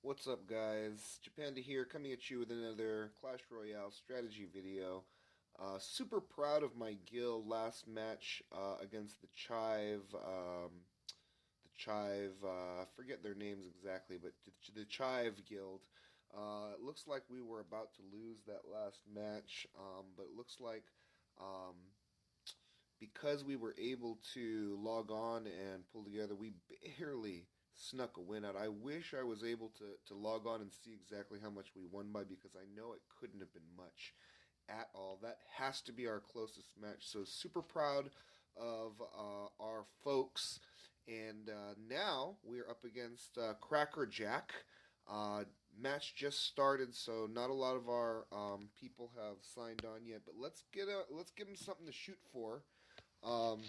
What's up, guys? Japanda here, coming at you with another Clash Royale strategy video. Super proud of my guild last match against the Chive. I forget their names exactly, but the Chive guild. It looks like we were about to lose that last match, but it looks like um, because we were able to log on and pull together, we barely snuck a win out. I wish I was able to log on and see exactly how much we won by because I know it couldn't have been much at all. That has to be our closest match. So super proud of our folks. And now we're up against Cracker Jack. Match just started, so not a lot of our people have signed on yet. But let's give them something to shoot for. Um,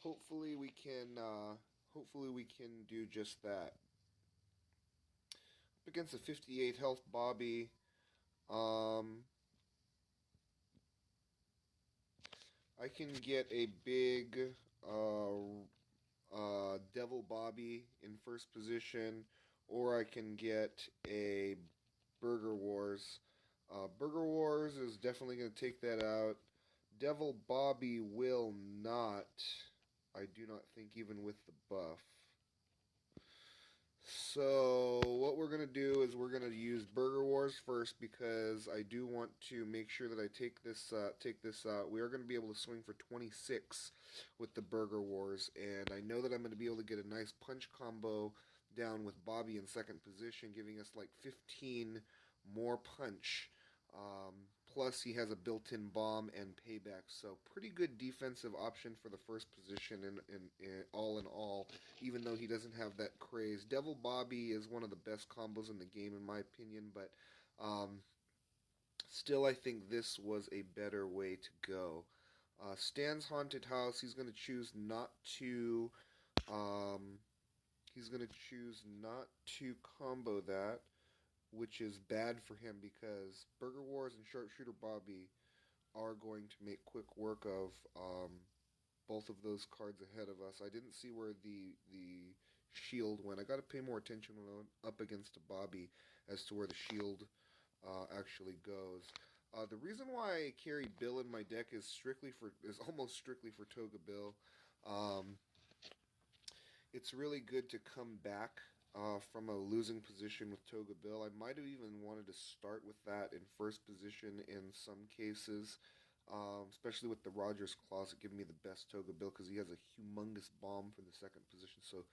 hopefully we can do just that. Up against a 58 health Bobby. Um, I can get a big Devil Bobby in first position, or I can get a Burger Wars. Burger Wars is definitely going to take that out. Devil Bobby will not. I do not think, even with the buff. So what we're gonna do is we're gonna use Burger Wars first because I do want to make sure that I take this out. We are gonna be able to swing for 26 with the Burger Wars, and I know that I'm gonna be able to get a nice punch combo down with Bobby in second position, giving us like 15 more punch. Plus, he has a built-in bomb and payback, so pretty good defensive option for the first position. In all, even though he doesn't have that craze, Devil Bobby is one of the best combos in the game, in my opinion. But um, still, I think this was a better way to go. Stan's Haunted House. He's going to choose not to. Um, he's going to choose not to combo that, which is bad for him because Burger Wars and Sharpshooter Bobby are going to make quick work of both of those cards ahead of us. I didn't see where the shield went. I got to pay more attention when I'm up against a Bobby as to where the shield actually goes. The reason why I carry Bill in my deck is almost strictly for Toga Bill. Um, it's really good to come back from a losing position with Toga Bill. I might have even wanted to start with that in first position in some cases, especially with the Rogers Closet giving me the best Toga Bill because he has a humongous bomb for the second position. So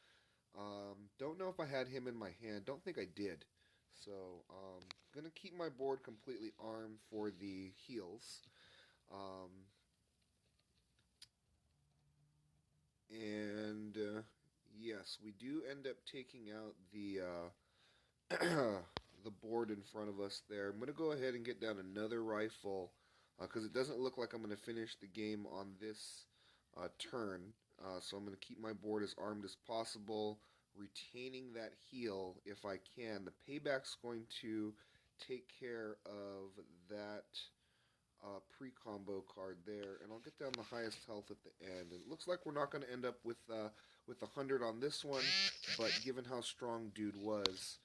don't know if I had him in my hand. Don't think I did. So gonna keep my board completely armed for the heals. Um, and yes, we do end up taking out the board in front of us there. I'm going to go ahead and get down another rifle because it doesn't look like I'm going to finish the game on this turn. So I'm going to keep my board as armed as possible, retaining that heal if I can. The payback's going to take care of that pre-combo card there, and I'll get down the highest health at the end. And it looks like we're not going to end up with 100 on this one, but given how strong dude was,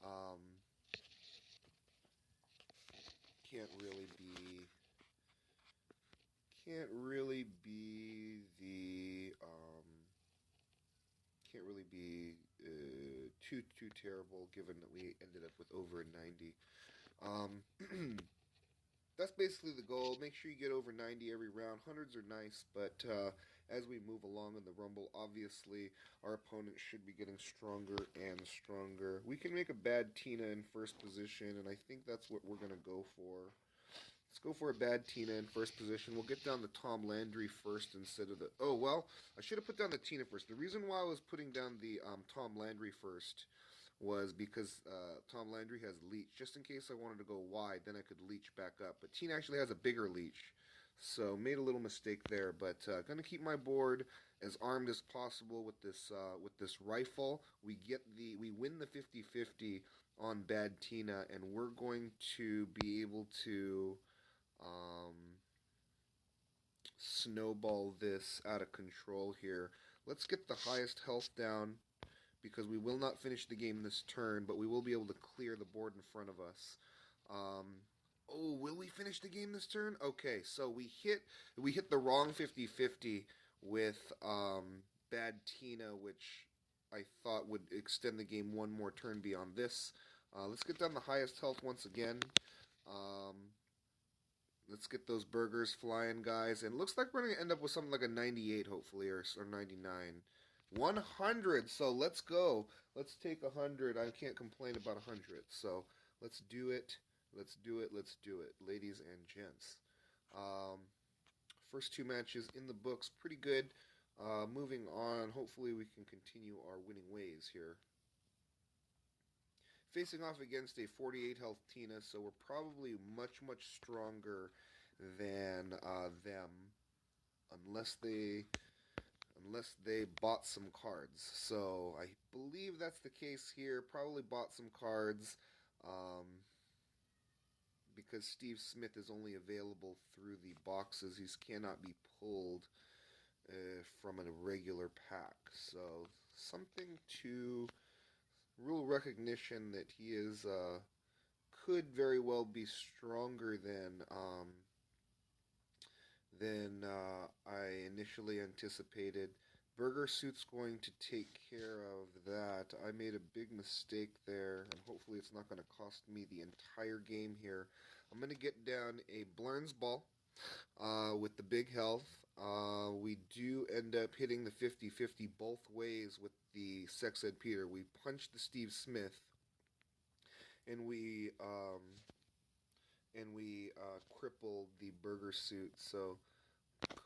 um, can't really be can't really be the can't really be too terrible given that we ended up with over a 90. Um, that's basically the goal. Make sure you get over 90 every round. Hundreds are nice, but as we move along in the Rumble, obviously our opponent should be getting stronger and stronger. We can make a bad Tina in first position, and I think that's what we're going to go for. Let's go for a bad Tina in first position. We'll get down the Tom Landry first instead of the... Oh, well, I should have put down the Tina first. The reason why I was putting down the Tom Landry first was because Tom Landry has leech. Just in case I wanted to go wide, then I could leech back up. But Tina actually has a bigger leech. So made a little mistake there, but gonna keep my board as armed as possible with this rifle. We win the 50-50 on Bad Tina, and we're going to be able to um, snowball this out of control here. Let's get the highest health down because we will not finish the game this turn, but we will be able to clear the board in front of us. Um, oh, will we finish the game this turn? Okay, so we hit the wrong 50-50 with Bad Tina, which I thought would extend the game one more turn beyond this. Let's get down the highest health once again. Um, let's get those burgers flying, guys. And it looks like we're going to end up with something like a 98, hopefully, or 99. 100. So let's go. Let's take 100. I can't complain about 100. So let's do it. Let's do it. Let's do it, ladies and gents. Um, first two matches in the books, pretty good. Moving on. Hopefully, we can continue our winning ways here. Facing off against a 48 health Tina, so we're probably much stronger than them, unless they bought some cards. So I believe that's the case here. Probably bought some cards, because Steve Smith is only available through the boxes. He cannot be pulled from a regular pack. So something to real recognition that he is could very well be stronger than I initially anticipated. Burger Suit's going to take care of that. I made a big mistake there, and hopefully it's not going to cost me the entire game here. I'm going to get down a Blurns Ball with the big health. We do end up hitting the 50-50 both ways with the Sex Ed Peter. We punched the Steve Smith, and we crippled the Burger Suit. So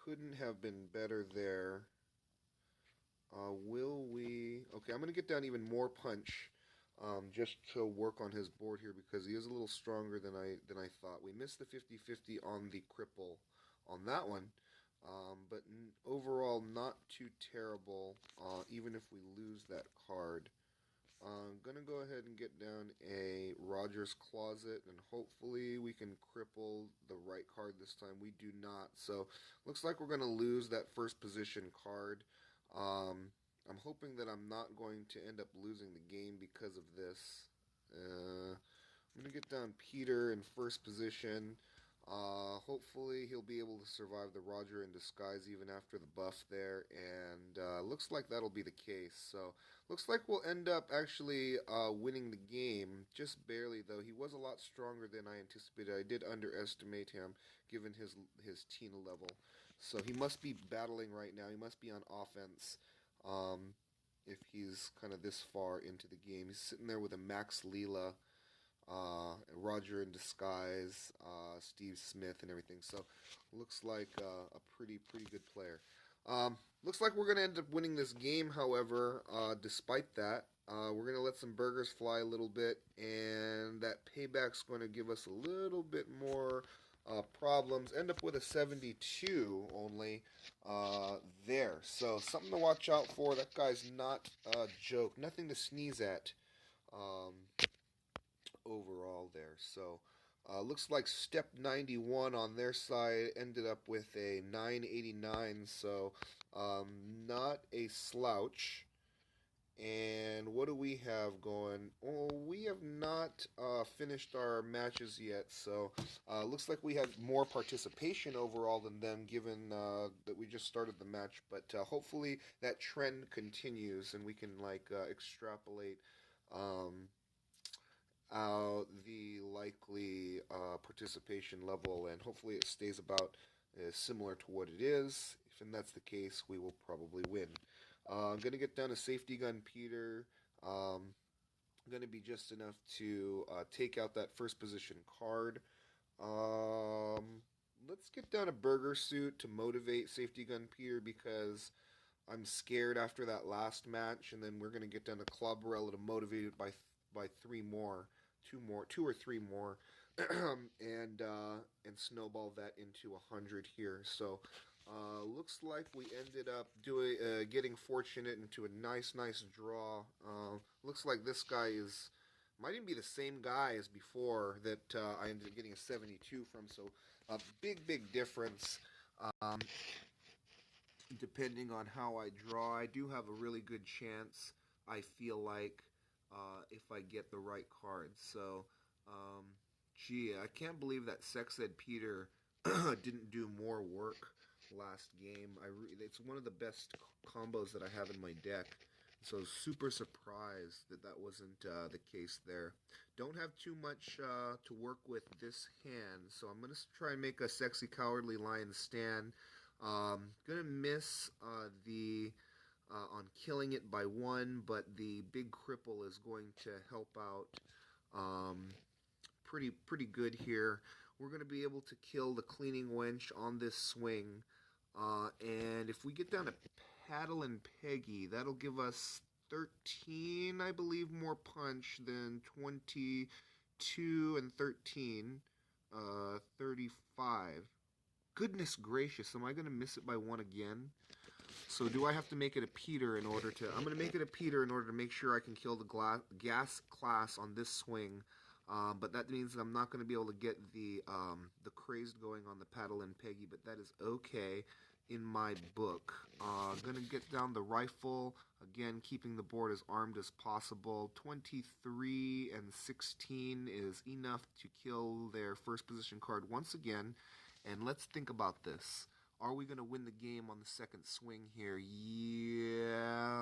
couldn't have been better there. Will we? Okay, I'm going to get down even more punch, just to work on his board here, because he is a little stronger than I thought. We missed the 50-50 on the cripple on that one, but overall not too terrible, even if we lose that card. I'm going to go ahead and get down a Rogers Closet, and hopefully we can cripple the right card this time. We do not, so looks like we're going to lose that first position card. I'm hoping that I'm not going to end up losing the game because of this. I'm going to get down Peter in first position. Hopefully he'll be able to survive the Roger in disguise even after the buff there, and looks like that'll be the case. So looks like we'll end up actually winning the game, just barely though. He was a lot stronger than I anticipated. I did underestimate him given his Tina level. So he must be battling right now. He must be on offense, if he's kind of this far into the game. He's sitting there with a Max Leela, Roger in disguise, Steve Smith, and everything. So looks like a pretty good player. Looks like we're going to end up winning this game, however, despite that. We're going to let some burgers fly a little bit, and that payback's going to give us a little bit more problems. End up with a 72 only there. So something to watch out for. That guy's not a joke. Nothing to sneeze at overall there. So looks like step 91 on their side ended up with a 989. So not a slouch. And what do we have going? Oh, we have not finished our matches yet, so looks like we have more participation overall than them, given that we just started the match. But hopefully that trend continues, and we can extrapolate out the likely participation level, and hopefully it stays about similar to what it is. If that's the case, we will probably win. I'm going to get down a Safety Gun Peter. Going to be just enough to take out that first position card. Let's get down a Burger Suit to motivate Safety Gun Peter, because I'm scared after that last match, and then we're going to get down a Club Barella to motivate it by two or three more, and snowball that into 100 here. So looks like we ended up getting fortunate into a nice draw. Looks like this guy might even be the same guy as before that I ended up getting a 72 from. So a big difference. Depending on how I draw, I do have a really good chance I feel like if I get the right cards. So, um, gee, I can't believe that Sex Ed Peter didn't do more work last game. It's one of the best combos that I have in my deck. So super surprised that that wasn't the case there. Don't have too much to work with this hand, so I'm gonna try and make a Sexy Cowardly Lion stand. Gonna miss the on killing it by one, but the big cripple is going to help out um, pretty good here. We're going to be able to kill the cleaning wench on this swing, and if we get down to Paddle and Peggy, that'll give us 13, I believe, more punch than 22 and 13, 35. Goodness gracious, am I going to miss it by one again? So do I have to make it a Peter in order to... I'm going to make it a Peter in order to make sure I can kill the gas class on this swing. But that means that I'm not going to be able to get the crazed going on the Paddle and Peggy, but that is okay in my book. Going to get down the rifle, again keeping the board as armed as possible. 23 and 16 is enough to kill their first position card once again. And let's think about this. Are we going to win the game on the second swing here? Yeah.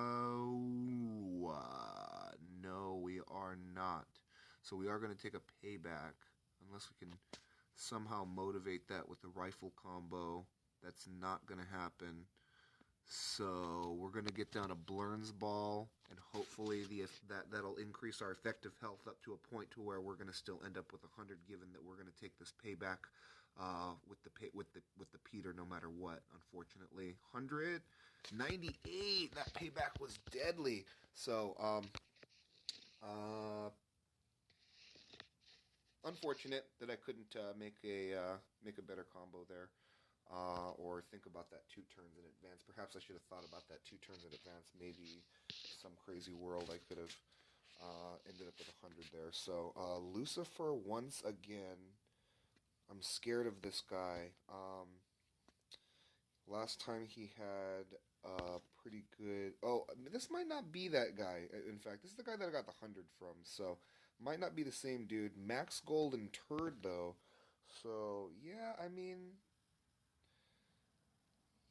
No, we are not. So we are going to take a payback. Unless we can somehow motivate that with the rifle combo. That's not going to happen. So we're going to get down a Blurns Ball. And hopefully that'll increase our effective health up to a point to where we're going to still end up with 100, given that we're going to take this payback with the Peter no matter what. Unfortunately, 198. That payback was deadly. So unfortunate that I couldn't make a better combo there. Or think about that 2 turns in advance. Perhaps I should have thought about that 2 turns in advance. Maybe some crazy world I could have ended up with 100 there. So Lucifer once again. I'm scared of this guy. Last time he had pretty good... Oh, this might not be that guy. In fact, this is the guy that I got the 100 from. So, might not be the same dude. Max Gold and Turd, though. So, yeah, I mean...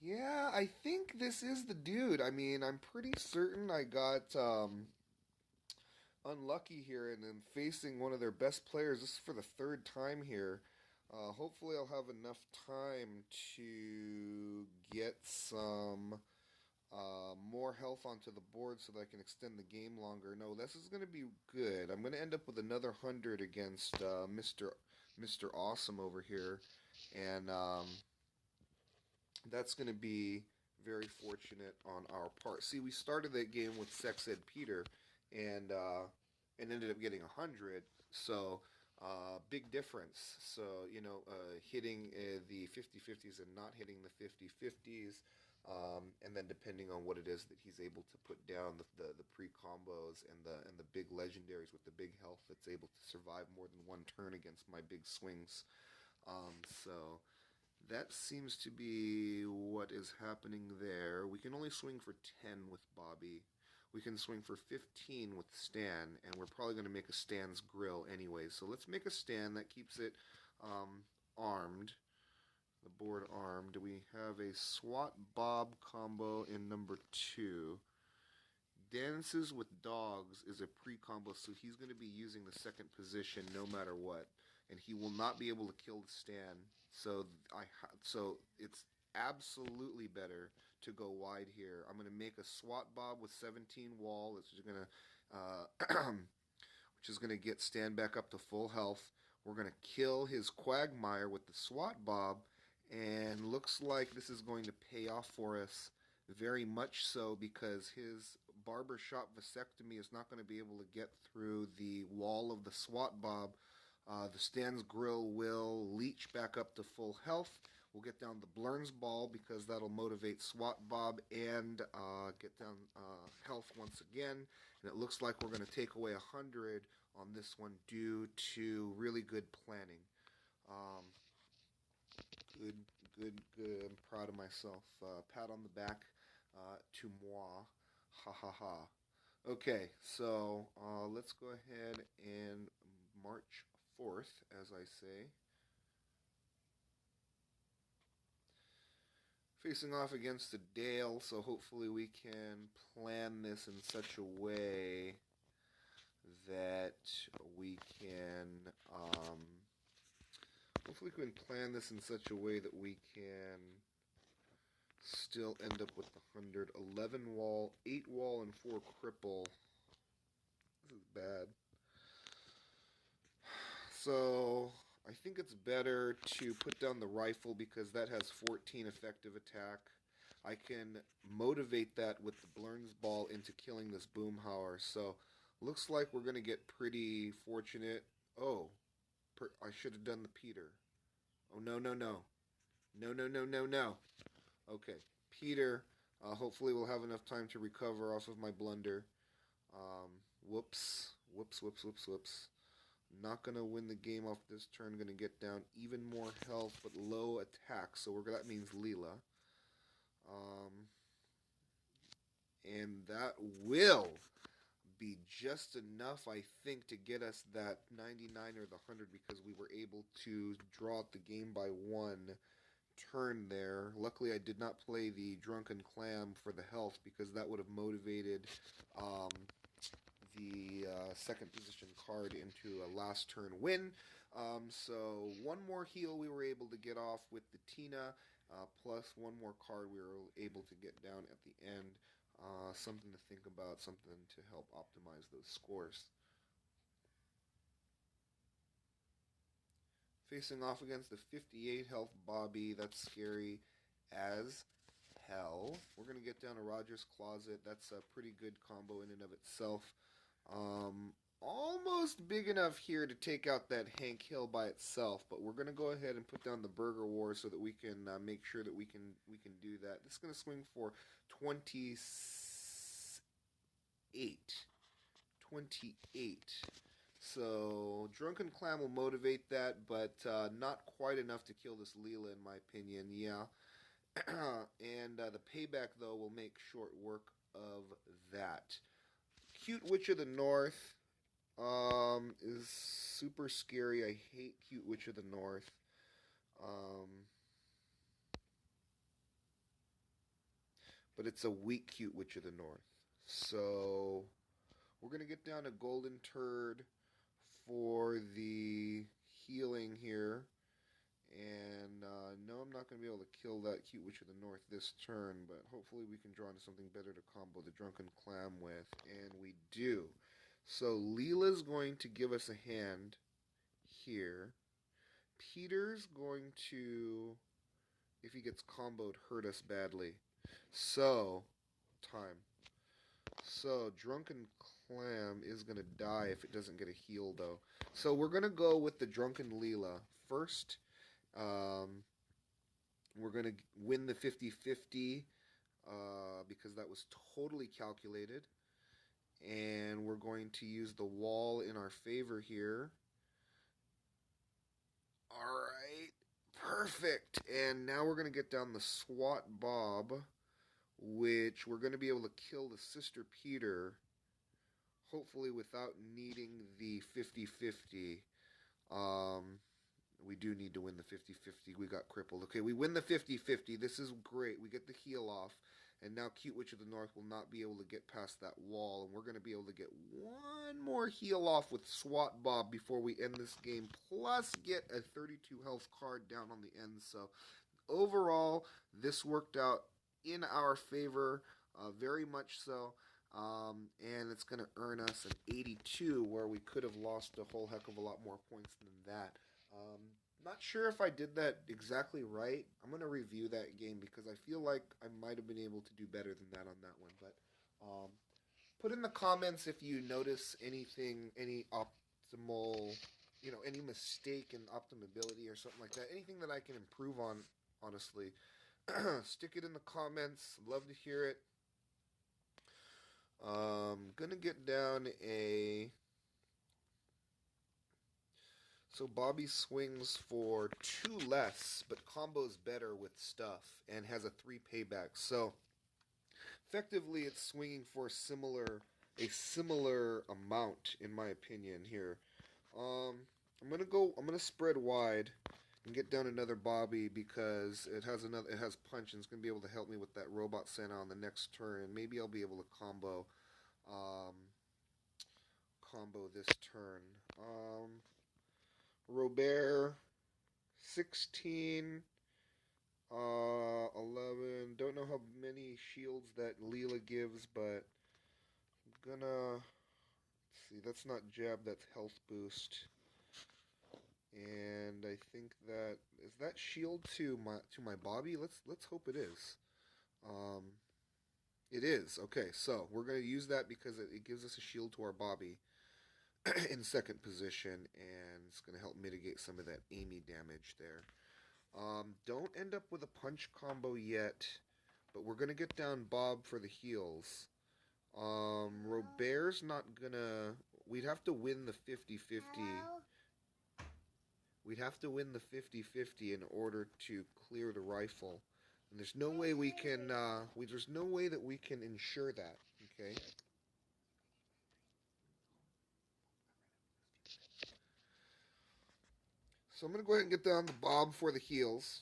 Yeah, I think this is the dude. I mean, I'm pretty certain I got unlucky here and then facing one of their best players. This is for the 3rd time here. Hopefully I'll have enough time to get some more health onto the board so that I can extend the game longer. No, this is going to be good. I'm going to end up with another 100 against Mr. Awesome over here. And that's going to be very fortunate on our part. See, we started that game with Sex Ed Peter and ended up getting 100. So... big difference. So, hitting the 50-50s and not hitting the 50-50s. And then depending on what it is that he's able to put down, the pre-combos and the big legendaries with the big health that's able to survive more than one turn against my big swings. So that seems to be what is happening there. We can only swing for 10 with Bobby. We can swing for 15 with Stan, and we're probably going to make a Stan's Grill anyway. So let's make a Stan that keeps it armed. The board armed. We have a SWAT Bob combo in number 2. Dances with Dogs is a pre-combo, so he's going to be using the second position no matter what. And he will not be able to kill the Stan. So it's absolutely better to go wide here. I'm going to make a SWAT Bob with 17 wall, which is going to get Stan back up to full health. We're going to kill his Quagmire with the SWAT Bob, and looks like this is going to pay off for us very much so, because his barbershop vasectomy is not going to be able to get through the wall of the SWAT Bob. The Stan's Grill will leech back up to full health. We'll get down the Blurns Ball because that'll motivate SWAT Bob and get down health once again. And it looks like we're going to take away 100 on this one due to really good planning. Good. I'm proud of myself. Pat on the back to moi. Ha ha ha. Okay, so let's go ahead and march forth, as I say. Facing off against the Dale, so hopefully we can plan this in such a way that we can, hopefully we can plan this in such a way that we can still end up with the 100. 11 wall, 8 wall, and 4 cripple. This is bad. So I think it's better to put down the rifle because that has 14 effective attack. I can motivate that with the Blurns Ball into killing this Boomhauer. So looks like we're going to get pretty fortunate. Oh, I should have done the Peter. Oh, no, no, no. No, no, no, no, no. Okay, Peter. Hopefully we'll have enough time to recover off of my blunder. Whoops. Whoops, whoops, whoops, whoops. Not going to win the game off this turn. Going to get down even more health, but low attack. So that means Leela. And that will be just enough, I think, to get us that 99 or the 100 because we were able to draw out the game by 1 turn there. Luckily, I did not play the Drunken Clam for the health because that would have motivated the second position card into a last turn win. So one more heal we were able to get off with the Tina, plus one more card we were able to get down at the end. Something to think about, something to help optimize those scores. Facing off against the 58 health Bobby, that's scary as hell. We're going to get down to Roger's Closet. That's a pretty good combo in and of itself. Almost big enough here to take out that Hank Hill by itself, but we're going to go ahead and put down the Burger War so that we can make sure that we can do that. This is going to swing for 28. 28. So Drunken Clam will motivate that, but not quite enough to kill this Leela, in my opinion. Yeah. And the payback, though, will make short work of that. Cute Witch of the North is super scary. I hate Cute Witch of the North. But it's a weak Cute Witch of the North. So we're going to get down to Golden Turd for the healing here. And no, I'm not going to be able to kill that Cute Witch of the North this turn, but hopefully we can draw into something better to combo the Drunken Clam with, and we do. So Leela's going to give us a hand here. Peter's going to, if he gets comboed, hurt us badly. So, time. So, Drunken Clam is going to die if it doesn't get a heal, though. So, we're going to go with the Drunken Leela first. We're going to win the 50-50 because that was totally calculated. And we're going to use the wall in our favor here. Alright, perfect. And now we're going to get down the SWAT Bob, which we're going to be able to kill the Sister Peter, hopefully without needing the 50-50. We do need to win the 50-50. We got crippled. Okay, we win the 50-50. This is great. We get the heal off. And now Cute Witch of the North will not be able to get past that wall. And we're going to be able to get one more heal off with SWAT Bob before we end this game. Plus get a 32 health card down on the end. So overall, this worked out in our favor. Very much so. And it's going to earn us an 82 where we could have lost a whole heck of a lot more points than that. Not sure if I did that exactly right. I'm going to review that game because I feel like I might have been able to do better than that on that one. But put in the comments if you notice anything, any optimal, any mistake in optimability or something like that. Anything that I can improve on, honestly. Stick it in the comments. Love to hear it. Going to get down a... So Bobby swings for 2 less, but combos better with stuff and has a 3 payback. So effectively it's swinging for similar a similar amount, in my opinion. Here, um, I'm gonna go. I'm gonna spread wide and get down another Bobby because it has another. It has punch and it's gonna be able to help me with that robot Santa on the next turn. And maybe I'll be able to um, combo this turn. Robert 16. 11. Don't know how many shields that Leela gives, but I'm gonna see. That's not jab. That's health boost. And I think that is that shield to my Bobby. Let's hope it is. Um, it is. Okay, so we're gonna use that because it gives us a shield to our Bobby in second position, and it's gonna help mitigate some of that Amy damage there. Don't end up with a punch combo yet, but we're gonna get down Bob for the heals. Robert's not gonna. We'd have to win the 50-50. We'd have to win the 50-50 in order to clear the rifle. And there's no way we can, there's no way that we can ensure that, okay? So I'm going to go ahead and get down the Bob for the heals.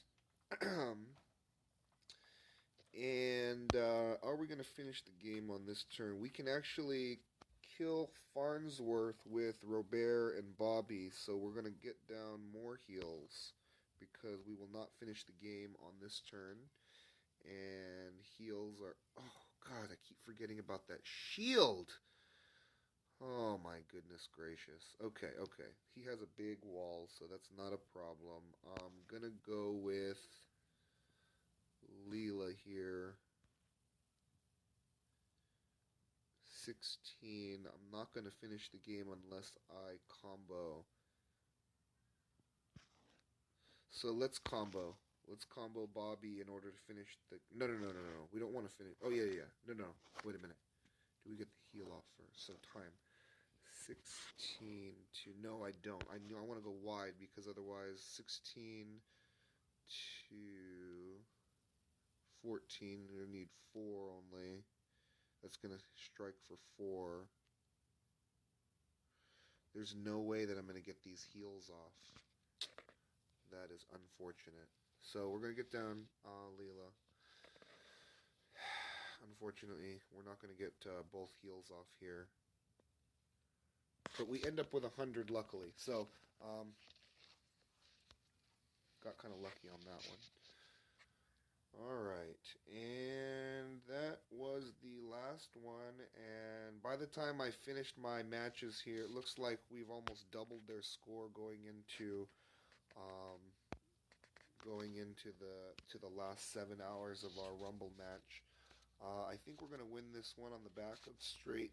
And are we going to finish the game on this turn? We can actually kill Farnsworth with Robert and Bobby, so we're going to get down more heals because we will not finish the game on this turn. And heals are... Oh, God, I keep forgetting about that shield! Oh, my goodness gracious. Okay, okay. He has a big wall, so that's not a problem. I'm going to go with Leela here. 16. I'm not going to finish the game unless I combo. So let's combo. Let's combo Bobby in order to finish the... No, no, no, no, no. We don't want to finish... Oh, yeah, yeah. No, no. Wait a minute. Do we get the heal off first? So time. 16 to... No, I don't. I want to go wide because otherwise 16 to 14. You need 4 only. That's going to strike for 4. There's no way that I'm going to get these heals off. That is unfortunate. So we're going to get down Leela. Unfortunately, we're not going to get both heals off here. But we end up with 100 luckily. So, got kind of lucky on that one. Alright, and that was the last one, and by the time I finished my matches here, it looks like we've almost doubled their score um, to the last 7 hours of our Rumble match. I think we're going to win this one on the back of straight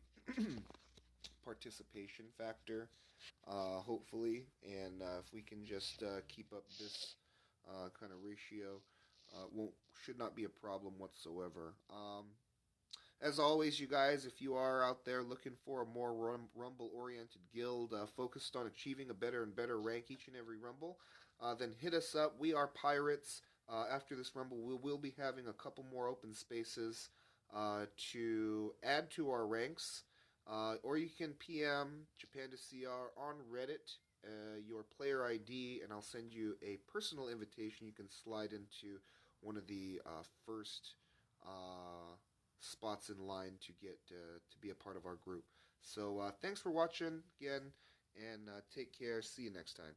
participation factor, hopefully, and if we can just keep up this kind of ratio, should not be a problem whatsoever. As always, you guys, if you are out there looking for a more Rumble-oriented guild focused on achieving a better and better rank each and every Rumble, then hit us up. We are Pirates. After this Rumble, we will be having a couple more open spaces to add to our ranks. Or you can PM Japan to CR on Reddit, your player ID, and I'll send you a personal invitation. You can slide into one of the first spots in line to get to be a part of our group. So thanks for watching again, and take care. See you next time.